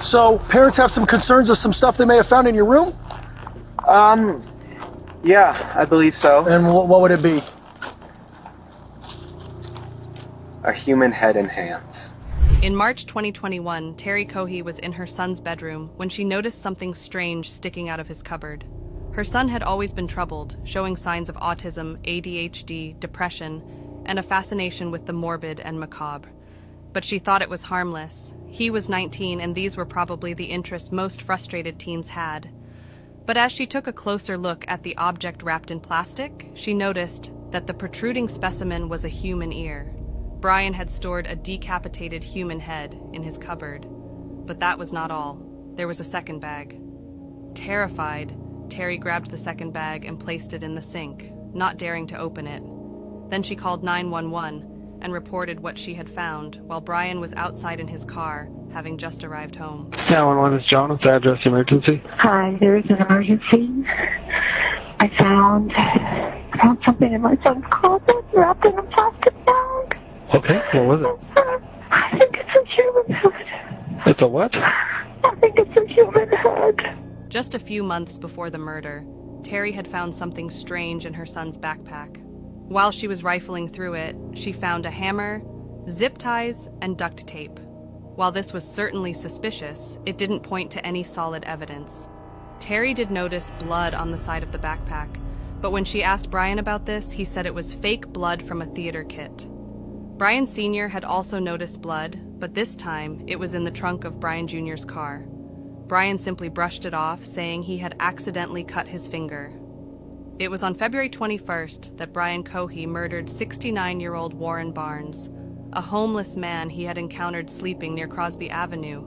So, parents have some concerns of some stuff they may have found in your room? Yeah, I believe so. And what would it be? A human head and hands. In March 2021, Terry Cohey was in her son's bedroom when she noticed something strange sticking out of his cupboard. Her son had always been troubled, showing signs of autism, ADHD, depression, and a fascination with the morbid and macabre. But she thought it was harmless. He was 19, and these were probably the interests most frustrated teens had. But as she took a closer look at the object wrapped in plastic, she noticed that the protruding specimen was a human ear. Brian had stored a decapitated human head in his cupboard. But that was not all. There was a second bag. Terrified, Terry grabbed the second bag and placed it in the sink, not daring to open it. Then she called 911 and reported what she had found while Brian was outside in his car, having just arrived home. 911 is John. What's the address emergency? Hi, there is an emergency. I found something in my son's closet wrapped in a plastic bag. Okay, what was it? I think it's a human head. It's a what? I think it's a human head. Just a few months before the murder, Terry had found something strange in her son's backpack. While she was rifling through it, she found a hammer, zip ties, and duct tape. While this was certainly suspicious, it didn't point to any solid evidence. Terry did notice blood on the side of the backpack, but when she asked Brian about this, he said it was fake blood from a theater kit. Brian Sr. had also noticed blood, but this time it was in the trunk of Brian Jr.'s car. Brian simply brushed it off, saying he had accidentally cut his finger. It was on February 21st that Brian Cohey murdered 69-year-old Warren Barnes, a homeless man he had encountered sleeping near Crosby Avenue.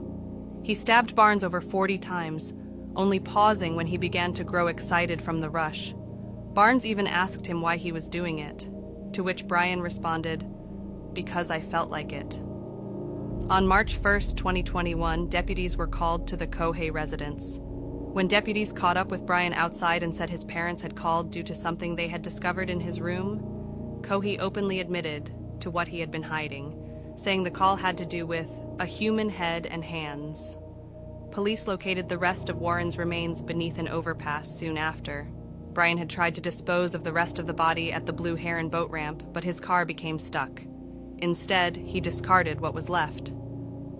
He stabbed Barnes over 40 times, only pausing when he began to grow excited from the rush. Barnes even asked him why he was doing it, to which Brian responded, "Because I felt like it." On March 1st, 2021, deputies were called to the Cohey residence. When deputies caught up with Brian outside and said his parents had called due to something they had discovered in his room, Cohey openly admitted to what he had been hiding, saying the call had to do with a human head and hands. Police located the rest of Warren's remains beneath an overpass soon after. Brian had tried to dispose of the rest of the body at the Blue Heron boat ramp, but his car became stuck. Instead, he discarded what was left.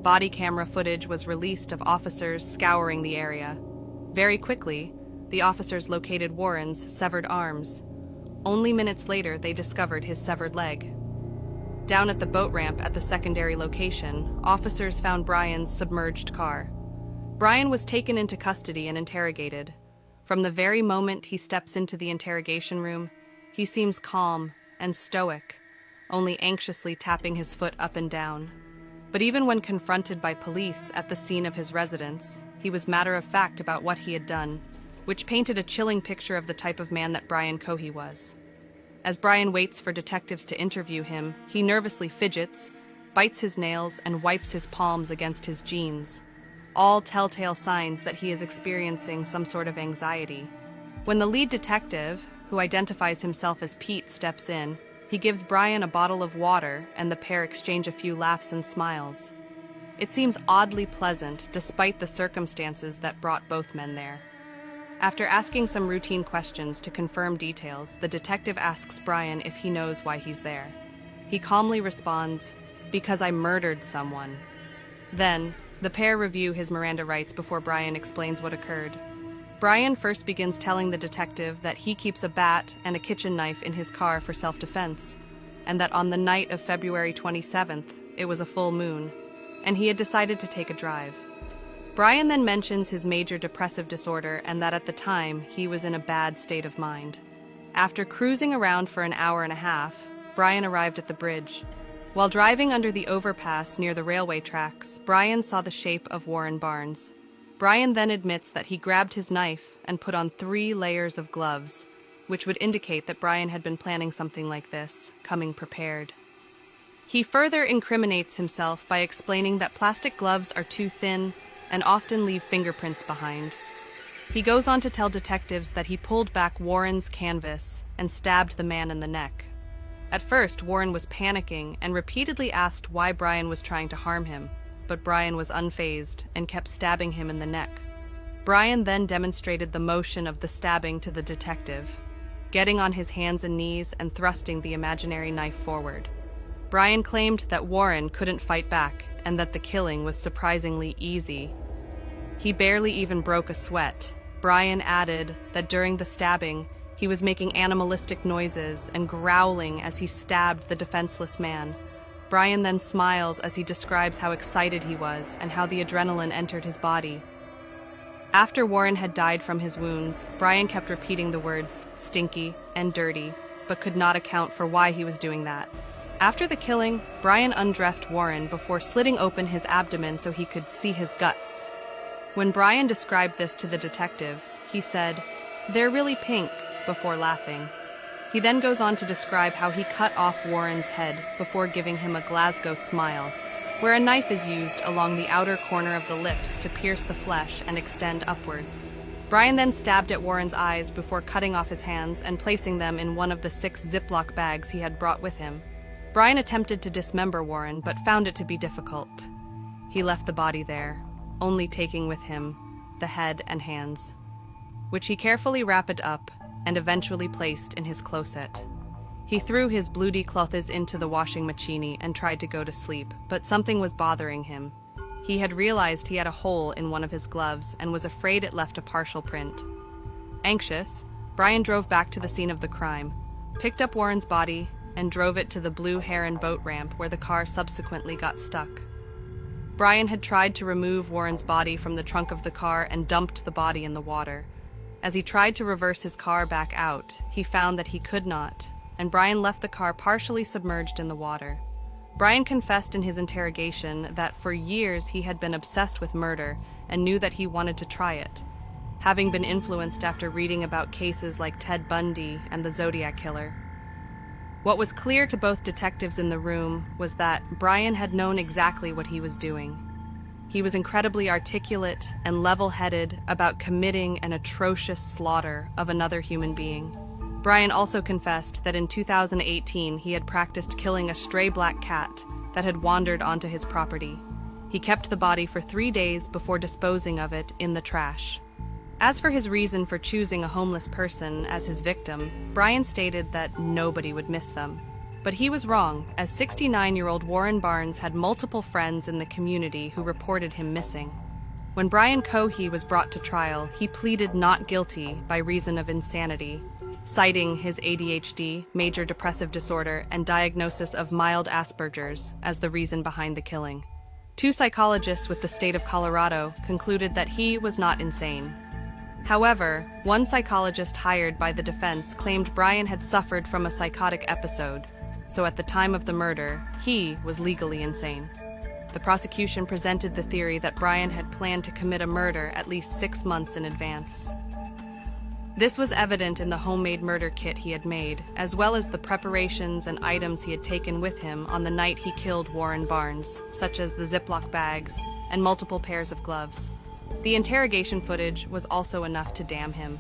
Body camera footage was released of officers scouring the area. Very quickly, the officers located Warren's severed arms. Only minutes later, they discovered his severed leg. Down at the boat ramp at the secondary location, officers found Brian's submerged car. Brian was taken into custody and interrogated. From the very moment he steps into the interrogation room, he seems calm and stoic, only anxiously tapping his foot up and down. But even when confronted by police at the scene of his residence, he was matter-of-fact about what he had done, which painted a chilling picture of the type of man that Brian Cohey was. As Brian waits for detectives to interview him, he nervously fidgets, bites his nails, and wipes his palms against his jeans, all telltale signs that he is experiencing some sort of anxiety. When the lead detective, who identifies himself as Pete, steps in, he gives Brian a bottle of water, and the pair exchange a few laughs and smiles. It seems oddly pleasant, despite the circumstances that brought both men there. After asking some routine questions to confirm details, the detective asks Brian if he knows why he's there. He calmly responds, "Because I murdered someone." Then, the pair review his Miranda rights before Brian explains what occurred. Brian first begins telling the detective that he keeps a bat and a kitchen knife in his car for self-defense, and that on the night of February 27th, it was a full moon, and he had decided to take a drive. Brian then mentions his major depressive disorder and that at the time, he was in a bad state of mind. After cruising around for an hour and a half, Brian arrived at the bridge. While driving under the overpass near the railway tracks, Brian saw the shape of Warren Barnes. Brian then admits that he grabbed his knife and put on 3 layers of gloves, which would indicate that Brian had been planning something like this, coming prepared. He further incriminates himself by explaining that plastic gloves are too thin and often leave fingerprints behind. He goes on to tell detectives that he pulled back Warren's canvas and stabbed the man in the neck. At first, Warren was panicking and repeatedly asked why Brian was trying to harm him. but Brian was unfazed and kept stabbing him in the neck. Brian then demonstrated the motion of the stabbing to the detective, getting on his hands and knees and thrusting the imaginary knife forward. Brian claimed that Warren couldn't fight back and that the killing was surprisingly easy. He barely even broke a sweat. Brian added that during the stabbing, he was making animalistic noises and growling as he stabbed the defenseless man. Brian then smiles as he describes how excited he was and how the adrenaline entered his body. After Warren had died from his wounds, Brian kept repeating the words stinky and dirty, but could not account for why he was doing that. After the killing, Brian undressed Warren before slitting open his abdomen so he could see his guts. When Brian described this to the detective, he said, "They're really pink," before laughing. He then goes on to describe how he cut off Warren's head before giving him a Glasgow smile, where a knife is used along the outer corner of the lips to pierce the flesh and extend upwards. Brian then stabbed at Warren's eyes before cutting off his hands and placing them in one of the 6 Ziploc bags he had brought with him. Brian attempted to dismember Warren, but found it to be difficult. He left the body there, only taking with him the head and hands, which he carefully wrapped up and eventually placed in his closet. He threw his bloody clothes into the washing machine and tried to go to sleep, but something was bothering him. He had realized he had a hole in one of his gloves and was afraid it left a partial print. Anxious, Brian drove back to the scene of the crime, picked up Warren's body, and drove it to the Blue Heron boat ramp where the car subsequently got stuck. Brian had tried to remove Warren's body from the trunk of the car and dumped the body in the water. As he tried to reverse his car back out, he found that he could not, and Brian left the car partially submerged in the water. Brian confessed in his interrogation that for years he had been obsessed with murder and knew that he wanted to try it, having been influenced after reading about cases like Ted Bundy and the Zodiac Killer. What was clear to both detectives in the room was that Brian had known exactly what he was doing. He was incredibly articulate and level-headed about committing an atrocious slaughter of another human being. Brian also confessed that in 2018 he had practiced killing a stray black cat that had wandered onto his property. He kept the body for 3 days before disposing of it in the trash. As for his reason for choosing a homeless person as his victim, Brian stated that nobody would miss them. But he was wrong, as 69-year-old Warren Barnes had multiple friends in the community who reported him missing. When Brian Cohey was brought to trial, he pleaded not guilty by reason of insanity, citing his ADHD, major depressive disorder, and diagnosis of mild Asperger's as the reason behind the killing. 2 psychologists with the state of Colorado concluded that he was not insane. However, one psychologist hired by the defense claimed Brian had suffered from a psychotic episode, so at the time of the murder, he was legally insane. The prosecution presented the theory that Brian had planned to commit a murder at least 6 months in advance. This was evident in the homemade murder kit he had made, as well as the preparations and items he had taken with him on the night he killed Warren Barnes, such as the Ziploc bags and multiple pairs of gloves. The interrogation footage was also enough to damn him.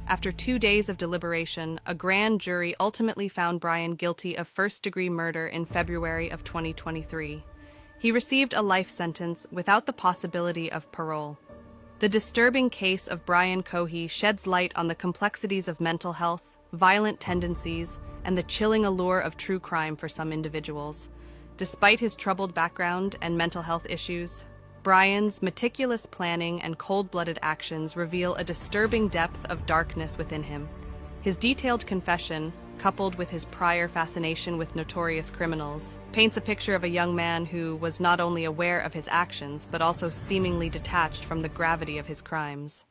After 2 days of deliberation, a grand jury ultimately found Brian guilty of first-degree murder in February of 2023. He received a life sentence without the possibility of parole. The disturbing case of Brian Cohey sheds light on the complexities of mental health, violent tendencies, and the chilling allure of true crime for some individuals. Despite his troubled background and mental health issues, Brian's meticulous planning and cold-blooded actions reveal a disturbing depth of darkness within him. His detailed confession, coupled with his prior fascination with notorious criminals, paints a picture of a young man who was not only aware of his actions, but also seemingly detached from the gravity of his crimes.